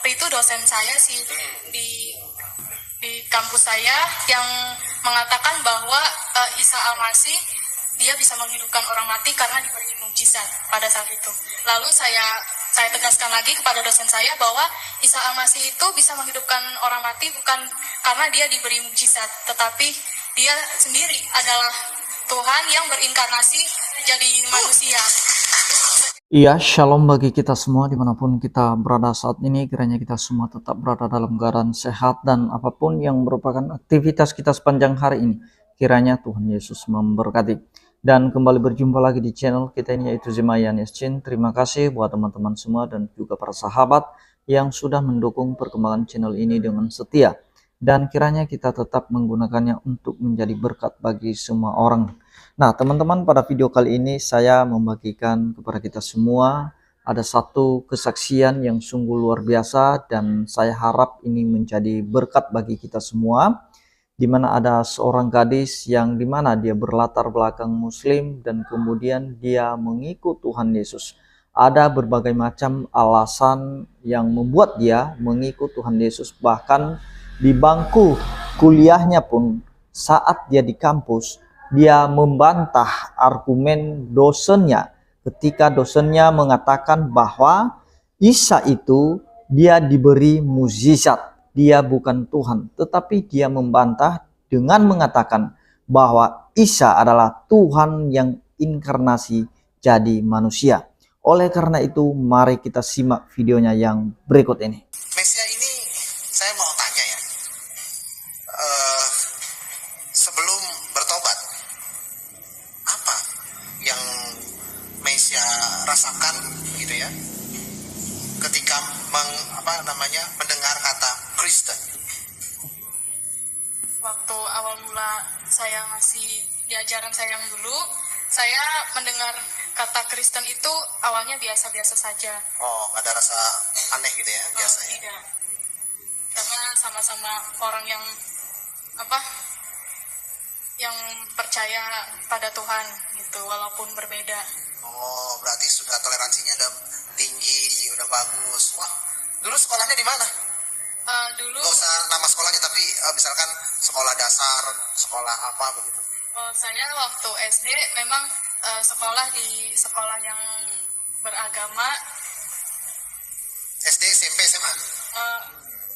waktu itu dosen saya sih di kampus saya yang mengatakan bahwa Isa Al-Masih dia bisa menghidupkan orang mati karena diberi mukjizat pada saat itu. Lalu saya tegaskan lagi kepada dosen saya bahwa Isa Al-Masih itu bisa menghidupkan orang mati bukan karena dia diberi mukjizat, tetapi dia sendiri adalah Tuhan yang berinkarnasi menjadi manusia. Iya, shalom bagi kita semua dimanapun kita berada saat ini. Kiranya kita semua tetap berada dalam keadaan sehat dan apapun yang merupakan aktivitas kita sepanjang hari ini, kiranya Tuhan Yesus memberkati. Dan kembali berjumpa lagi di channel kita ini, yaitu Zemayan Yasin. Terima kasih buat teman-teman semua dan juga para sahabat yang sudah mendukung perkembangan channel ini dengan setia. Dan kiranya kita tetap menggunakannya untuk menjadi berkat bagi semua orang. Nah teman-teman, pada video kali ini saya membagikan kepada kita semua ada satu kesaksian yang sungguh luar biasa, dan saya harap ini menjadi berkat bagi kita semua, di mana ada seorang gadis yang dimana dia berlatar belakang muslim dan kemudian dia mengikut Tuhan Yesus. Ada berbagai macam alasan yang membuat dia mengikut Tuhan Yesus, bahkan di bangku kuliahnya pun saat dia di kampus, dia membantah argumen dosennya ketika dosennya mengatakan bahwa Isa itu dia diberi mukjizat, dia bukan Tuhan. Tetapi dia membantah dengan mengatakan bahwa Isa adalah Tuhan yang inkarnasi jadi manusia. Oleh karena itu, mari kita simak videonya yang berikut ini. Mesia ini saya mau tanya ya, sebelum bertobat, apa yang Mesia rasakan gitu ya ketika mendengar kata Kristen? Waktu awal mula saya masih di ajaran saya yang dulu, saya mendengar kata Kristen itu awalnya biasa-biasa saja. Oh, nggak ada rasa aneh gitu ya, biasa ya? Tidak, karena sama-sama orang yang yang percaya pada Tuhan gitu, walaupun berbeda. Oh, berarti sudah toleransinya udah tinggi, udah bagus. Wah, dulu sekolahnya di mana? Dulu Gak usah nama sekolahnya, tapi misalkan sekolah dasar, sekolah apa begitu? saya waktu SD memang sekolah di sekolah yang beragama. SD, SMP, SMA?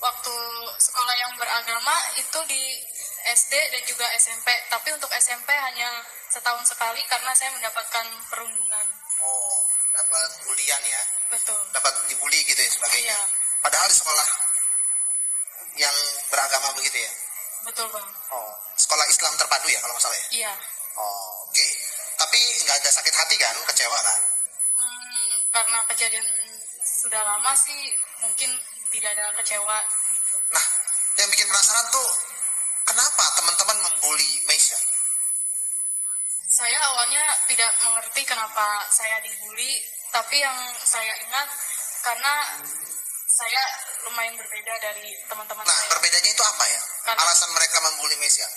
Waktu sekolah yang beragama itu di SD dan juga SMP, tapi untuk SMP hanya setahun sekali karena saya mendapatkan perundungan. Oh, dapat bulian ya? Betul. Dapat dibully gitu ya sebagainya? Iya. Padahal di sekolah yang beragama begitu ya? Betul bang. Oh, sekolah Islam terpadu ya kalau nggak salah ya? Iya. Oh, oke. Tapi nggak ada sakit hati kan? Kecewa kan? Karena kejadian sudah lama sih, mungkin tidak ada kecewa gitu. Nah, yang bikin penasaran tuh, kenapa teman-teman membuli Mesia? Saya awalnya tidak mengerti kenapa saya dibully, tapi yang saya ingat karena saya lumayan berbeda dari teman-teman Nah, saya. perbedaannya itu apa ya? Alasan mereka membuli Mesia?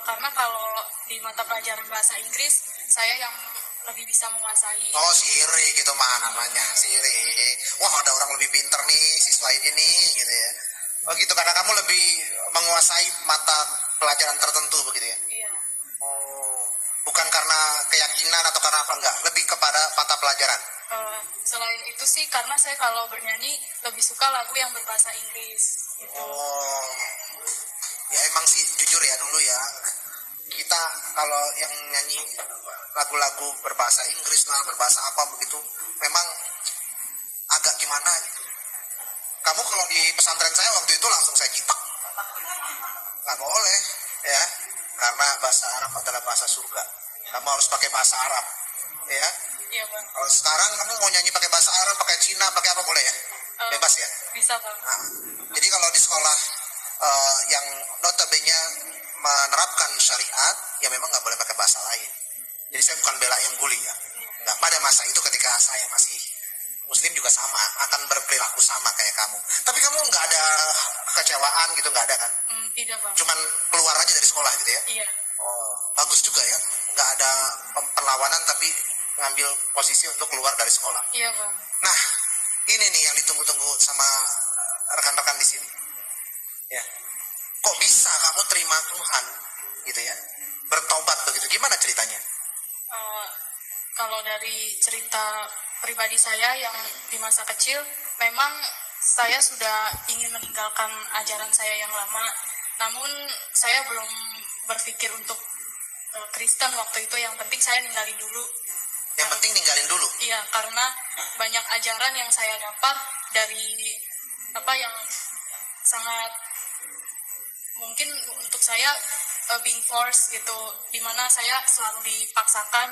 Karena kalau di mata pelajaran bahasa Inggris, saya yang lebih bisa menguasai. Oh, siri gitu mah namanya, siri. Wah, ada orang lebih pinter nih, siswa ini nih, gitu ya. Oh gitu, karena kamu lebih menguasai mata pelajaran tertentu begitu ya? Iya. Oh, bukan karena keyakinan atau karena apa, enggak? Lebih kepada mata pelajaran? Selain itu sih, karena saya kalau bernyanyi lebih suka lagu yang berbahasa Inggris gitu. Oh, ya emang sih jujur ya dulu ya, kita kalau yang nyanyi lagu-lagu berbahasa Inggris lah, berbahasa apa begitu, memang agak gimana gitu. Kamu kalau di pesantren saya waktu itu langsung saya jitak, nggak boleh ya, karena bahasa Arab adalah bahasa surga. Kamu harus pakai bahasa Arab ya. Iya bang. Kalau sekarang kamu mau nyanyi pakai bahasa Arab, pakai Cina, pakai apa boleh ya? Bebas ya? Bisa bang. Nah, jadi kalau di sekolah yang notabene menerapkan syariat, ya memang nggak boleh pakai bahasa lain. Jadi saya bukan bela yang bully ya. Nah, pada masa itu ketika saya masih Muslim juga sama, akan berperilaku sama kayak kamu. Tapi kamu nggak ada kekecewaan gitu, nggak ada kan? Tidak bang. Cuman keluar aja dari sekolah gitu ya? Iya. Oh, bagus juga ya. Nggak ada perlawanan tapi ngambil posisi untuk keluar dari sekolah. Iya bang. Nah, ini nih yang ditunggu-tunggu sama di sini. Ya. Kok bisa kamu terima Tuhan gitu ya? Bertobat begitu. Gimana ceritanya? Eh, Kalau dari cerita pribadi saya yang di masa kecil, memang saya sudah ingin meninggalkan ajaran saya yang lama, namun saya belum berpikir untuk Kristen waktu itu. Yang penting saya ninggalin dulu. Yang penting ninggalin dulu. Iya, karena banyak ajaran yang saya dapat dari yang sangat mungkin untuk saya being force gitu, dimana saya selalu dipaksakan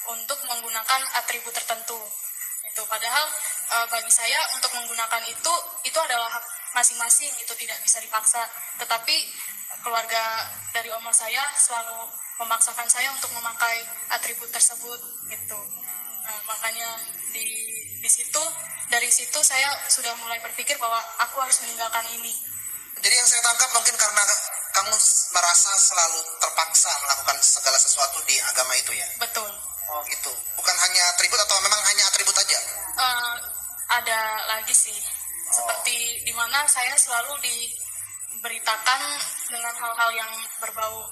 untuk menggunakan atribut tertentu itu, padahal bagi saya untuk menggunakan itu adalah hak masing-masing, itu tidak bisa dipaksa. Tetapi keluarga dari oma saya selalu memaksakan saya untuk memakai atribut tersebut gitu. Makanya dari situ saya sudah mulai berpikir bahwa aku harus meninggalkan ini. Jadi yang saya tangkap mungkin karena kamu merasa selalu terpaksa melakukan segala sesuatu di agama itu ya? Betul. Oh gitu. Bukan hanya atribut atau memang hanya atribut aja? Ada lagi sih. Seperti dimana saya selalu diberitakan dengan hal-hal yang berbau.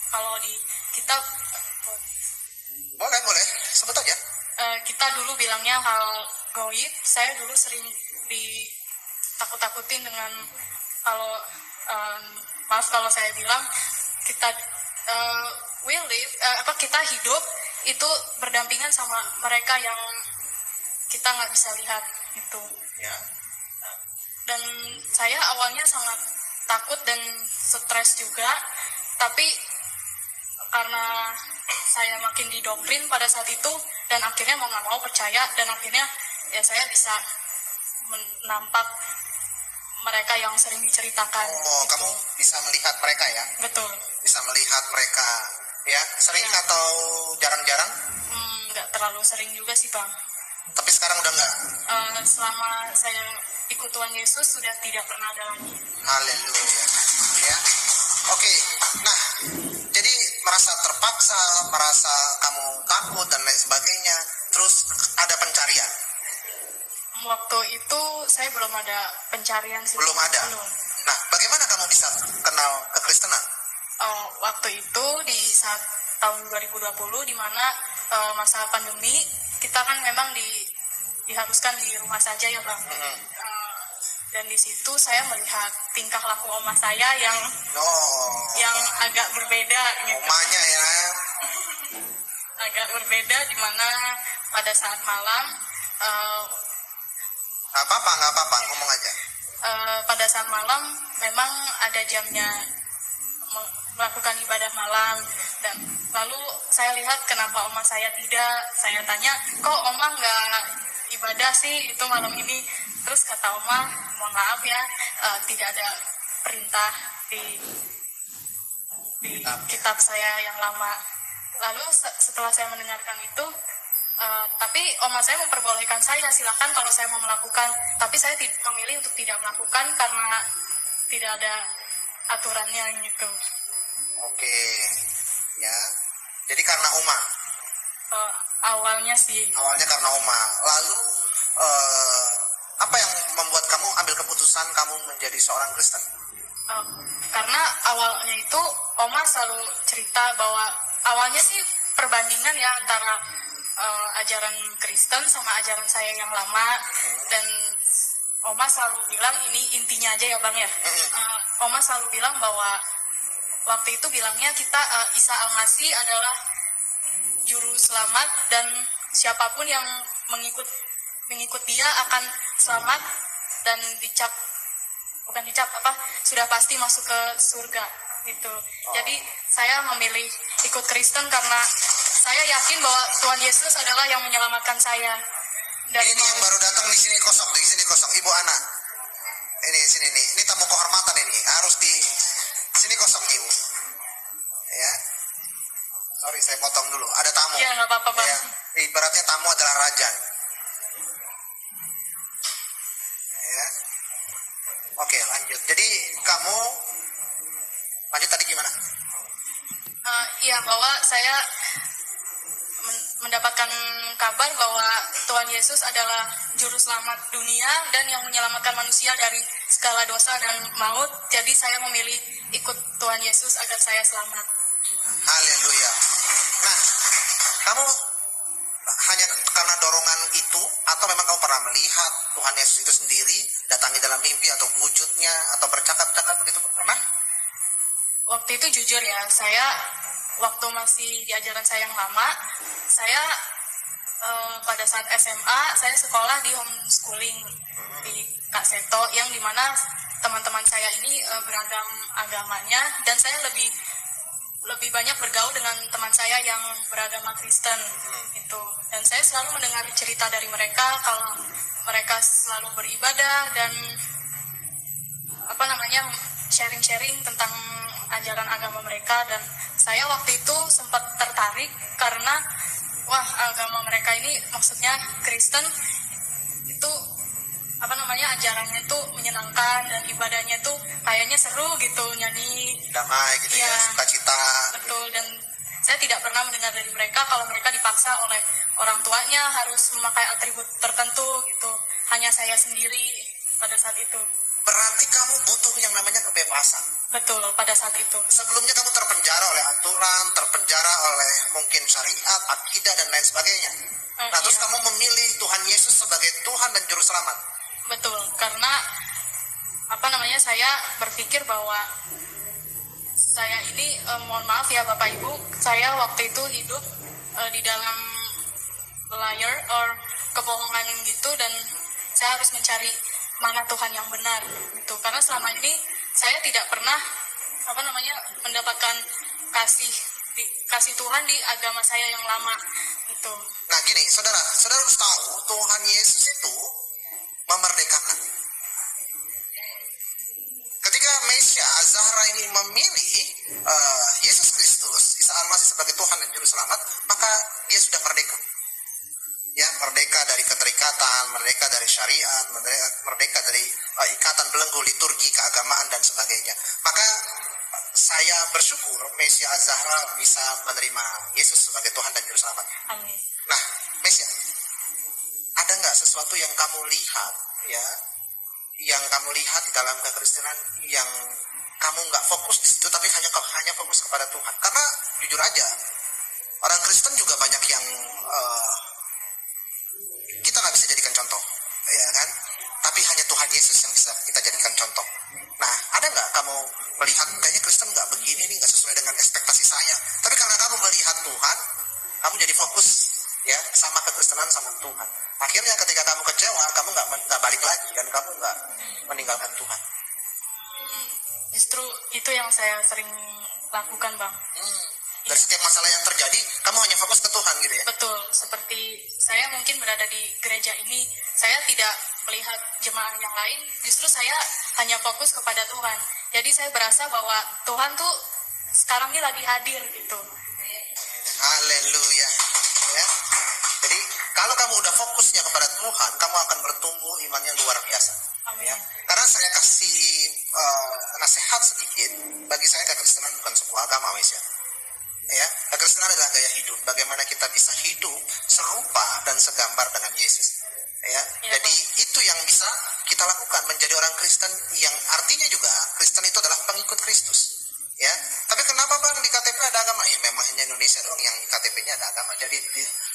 Kalau di kitab, Boleh, sebut aja. kita dulu bilangnya hal goib. Saya dulu sering ditakut-takutin dengan maaf kalau saya bilang kita kita hidup itu berdampingan sama mereka yang kita nggak bisa lihat itu. Ya. Dan saya awalnya sangat takut dan stres juga, tapi karena saya makin didoktrin pada saat itu, dan akhirnya mau nggak mau percaya, dan akhirnya ya saya bisa menampak mereka yang sering diceritakan. Oh, gitu. kamu bisa melihat mereka ya? Betul. Bisa melihat mereka ya? Sering Ya. atau jarang-jarang? Nggak terlalu sering juga sih, Bang. Tapi sekarang udah enggak? Selama saya ikut Tuhan Yesus sudah tidak pernah ada lagi. Haleluya. Ya. Oke. Nah, jadi merasa terpaksa, merasa kamu takut dan lain sebagainya. Terus ada pencarian. Waktu itu saya belum ada pencarian sih. Belum ada. Belum. Nah, bagaimana kamu bisa kenal kekristenan? Waktu itu di saat tahun 2020 di mana masa pandemi, kita kan memang diharuskan di rumah saja ya, Bang. Dan di situ saya melihat tingkah laku oma saya yang agak berbeda gitu. Omanya ya. Agak berbeda di mana pada saat malam Nggak apa-apa, ngomong aja. pada saat malam memang ada jamnya melakukan ibadah malam, dan lalu saya lihat kenapa oma saya tidak. Saya tanya, kok oma nggak ibadah sih itu malam ini? Terus kata oma, mohon maaf ya, tidak ada perintah di kitab saya yang lama. Lalu setelah saya mendengarkan itu, tapi oma saya memperbolehkan saya, silakan kalau saya mau melakukan, tapi saya memilih untuk tidak melakukan karena tidak ada aturannya gitu. Oke. Ya. Jadi karena Oma. Awalnya sih. Awalnya karena Oma. Lalu apa yang membuat kamu ambil keputusan kamu menjadi seorang Kristen? Karena awalnya itu Oma selalu cerita bahwa awalnya sih perbandingan ya antara ajaran Kristen sama ajaran saya yang lama, dan Oma selalu bilang ini intinya aja ya, Bang ya. Oma selalu bilang bahwa waktu itu bilangnya kita Isa Al-Masih adalah juru selamat, dan siapapun yang mengikut dia akan selamat dan sudah pasti masuk ke surga gitu. Jadi saya memilih ikut Kristen karena saya yakin bahwa Tuhan Yesus adalah yang menyelamatkan saya. Dan ini yang baru datang di sini kosong, Ibu Ana. Ini tamu kehormatan ini, harus di sini kosong Ibu. Ya. Sorry saya potong dulu. Ada tamu. Iya, nggak apa-apa, Bang. Ya. Ibaratnya tamu adalah raja. Ya. Oke, lanjut. Jadi kamu lanjut tadi gimana? Iya, bahwa saya mendapatkan kabar bahwa Tuhan Yesus adalah juru selamat dunia dan yang menyelamatkan manusia dari segala dosa dan maut. Jadi saya memilih ikut Tuhan Yesus agar saya selamat. Haleluya. Nah, kamu hanya karena dorongan itu atau memang kamu pernah melihat Tuhan Yesus itu sendiri datangi dalam mimpi atau wujudnya atau bercakap-cakap begitu pernah? Waktu itu jujur ya, saya waktu masih di ajaran saya yang lama, saya pada saat SMA saya sekolah di homeschooling di Kak Seto, yang dimana teman-teman saya ini beragam agamanya, dan saya lebih banyak bergaul dengan teman saya yang beragama Kristen gitu. Dan saya selalu mendengar cerita dari mereka kalau mereka selalu beribadah dan sharing-sharing tentang ajaran agama mereka. Dan saya waktu itu sempat tertarik karena agama mereka ini, maksudnya Kristen itu ajarannya itu menyenangkan dan ibadahnya itu kayaknya seru gitu, nyanyi Damai gitu ya, sukacita. Betul. Dan saya tidak pernah mendengar dari mereka kalau mereka dipaksa oleh orang tuanya harus memakai atribut tertentu gitu. Hanya saya sendiri pada saat itu. Berarti kamu butuh yang namanya kebebasan. Betul, pada saat itu. Sebelumnya kamu terpenjara oleh aturan, terpenjara oleh mungkin syariat, akidah dan lain sebagainya. Nah, terus kamu memilih Tuhan Yesus sebagai Tuhan dan Juru Selamat. Betul, karena saya berpikir bahwa saya ini, mohon maaf ya Bapak Ibu, saya waktu itu hidup di dalam liar or kebohongan gitu, dan saya harus mencari mana Tuhan yang benar gitu. Karena selama ini saya tidak pernah mendapatkan kasih Tuhan di agama saya yang lama gitu. Nah gini, saudara harus tahu Tuhan Yesus itu memerdekakan. Ketika Mesia Azahra ini memilih Yesus Kristus, Isa Al-Masih sebagai Tuhan dan Juru Selamat, maka dia sudah merdeka. Ya, merdeka dari keterikatan, merdeka dari syariat, merdeka dari ikatan belenggu liturgi, keagamaan dan sebagainya. Maka saya bersyukur Mesia Azahra bisa menerima Yesus sebagai Tuhan dan Juru Selamat. Amin. Nah, Mesia, ada nggak sesuatu yang kamu lihat, ya, yang kamu lihat di dalam kekristenan yang kamu nggak fokus di situ, tapi hanya fokus kepada Tuhan? Karena jujur aja, orang Kristen juga banyak yang kita nggak bisa jadikan contoh, ya kan? Tapi hanya Tuhan Yesus yang bisa kita jadikan contoh. Nah, ada nggak kamu melihat kayaknya Kristen nggak begini nih, nggak sesuai dengan ekspektasi saya, tapi karena kamu melihat Tuhan, kamu jadi fokus ya sama kekristenan sama Tuhan. Akhirnya ketika kamu kecewa, kamu nggak balik lagi dan kamu nggak meninggalkan Tuhan. Justru itu yang saya sering lakukan, Bang. Dari setiap masalah yang terjadi, kamu hanya fokus ke Tuhan gitu ya? Betul, seperti saya mungkin berada di gereja ini, saya tidak melihat jemaah yang lain, justru saya hanya fokus kepada Tuhan. Jadi saya berasa bahwa Tuhan tuh sekarang ini lagi hadir gitu. Haleluya. Ya. Jadi kalau kamu udah fokusnya kepada Tuhan, kamu akan bertumbuh imannya luar biasa. Amin. Ya. Karena saya kasih nasihat sedikit, bagi saya kekristenan bukan sebuah agama, ya. Ya, kekristenan adalah gaya hidup. Bagaimana kita bisa hidup serupa dan segambar dengan Yesus. Ya, jadi itu yang bisa kita lakukan, menjadi orang Kristen, yang artinya juga Kristen itu adalah pengikut Kristus. Ya, tapi kenapa Bang di KTP ada agama? Ya, memang hanya Indonesia doang yang di KTP-nya ada agama. Jadi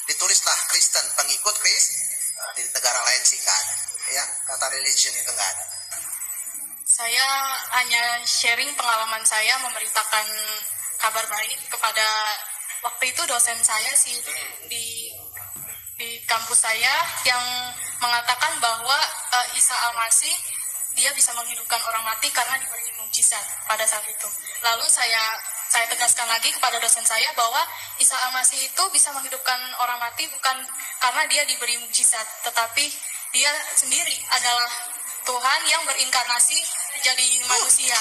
ditulislah Kristen pengikut Kristus. Di negara lain sih nggak ada. Ya, kata religion itu nggak ada. Saya hanya sharing pengalaman saya memberitakan kabar baik kepada waktu itu dosen saya sih di kampus saya, yang mengatakan bahwa Isa Al-Masih dia bisa menghidupkan orang mati karena diberi mukjizat pada saat itu. Lalu saya tegaskan lagi kepada dosen saya bahwa Isa Al-Masih itu bisa menghidupkan orang mati bukan karena dia diberi mukjizat, tetapi dia sendiri adalah Tuhan yang berinkarnasi menjadi manusia.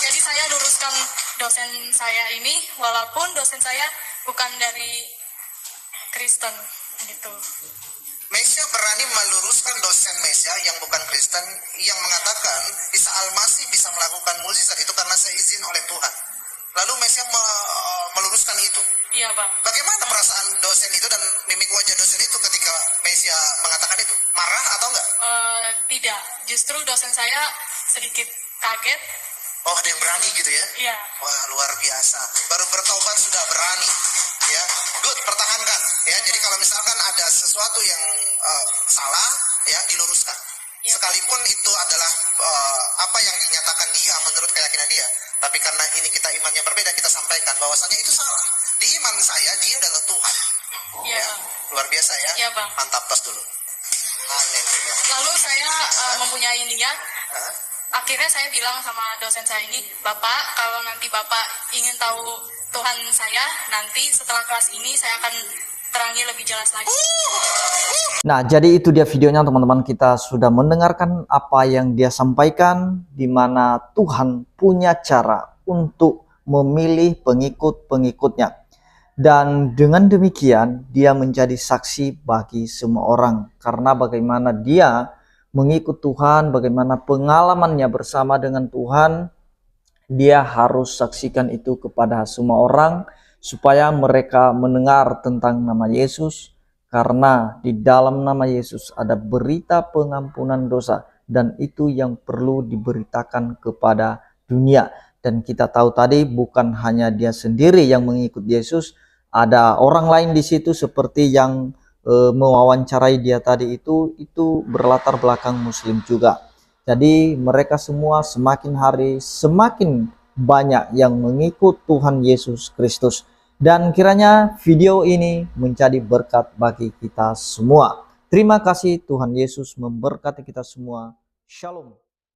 Jadi saya luruskan dosen saya ini, walaupun dosen saya bukan dari Kristen gitu. Mesia berani meluruskan dosen Mesia yang bukan Kristen, yang mengatakan Isa Al-Masih bisa melakukan mukjizat itu karena seizin oleh Tuhan. Lalu Mesia meluruskan itu. Iya Bang. Bagaimana perasaan dosen itu dan mimik wajah dosen itu ketika Mesia mengatakan itu? Marah atau enggak? Tidak, justru dosen saya sedikit kaget. Oh, ada yang berani gitu ya? Iya. Wah, luar biasa. Baru bertobat sudah berani. Ya, good, pertahankan. Ya, jadi kalau misalkan ada sesuatu yang salah, ya diluruskan. Ya. Sekalipun itu adalah apa yang dinyatakan dia menurut keyakinan dia, tapi karena ini kita imannya berbeda, kita sampaikan bahwasanya itu salah. Di iman saya dia adalah Tuhan. Iya. Ya, luar biasa ya. Iya Bang. Mantap, tos dulu. Haleluya. Lalu saya mempunyai niat. Akhirnya saya bilang sama dosen saya ini, Bapak, kalau nanti Bapak ingin tahu Tuhan saya, nanti setelah kelas ini saya akan terangi lebih jelas lagi. Nah, jadi itu dia videonya teman-teman. Kita sudah mendengarkan apa yang dia sampaikan, di mana Tuhan punya cara untuk memilih pengikut-pengikutnya. Dan dengan demikian dia menjadi saksi bagi semua orang. Karena bagaimana dia mengikut Tuhan, bagaimana pengalamannya bersama dengan Tuhan, dia harus saksikan itu kepada semua orang supaya mereka mendengar tentang nama Yesus, karena di dalam nama Yesus ada berita pengampunan dosa dan itu yang perlu diberitakan kepada dunia. Dan kita tahu tadi bukan hanya dia sendiri yang mengikut Yesus, ada orang lain di situ seperti yang mewawancarai dia tadi itu berlatar belakang Muslim juga. Jadi mereka semua semakin hari semakin banyak yang mengikut Tuhan Yesus Kristus. Dan kiranya video ini menjadi berkat bagi kita semua. Terima kasih, Tuhan Yesus memberkati kita semua. Shalom.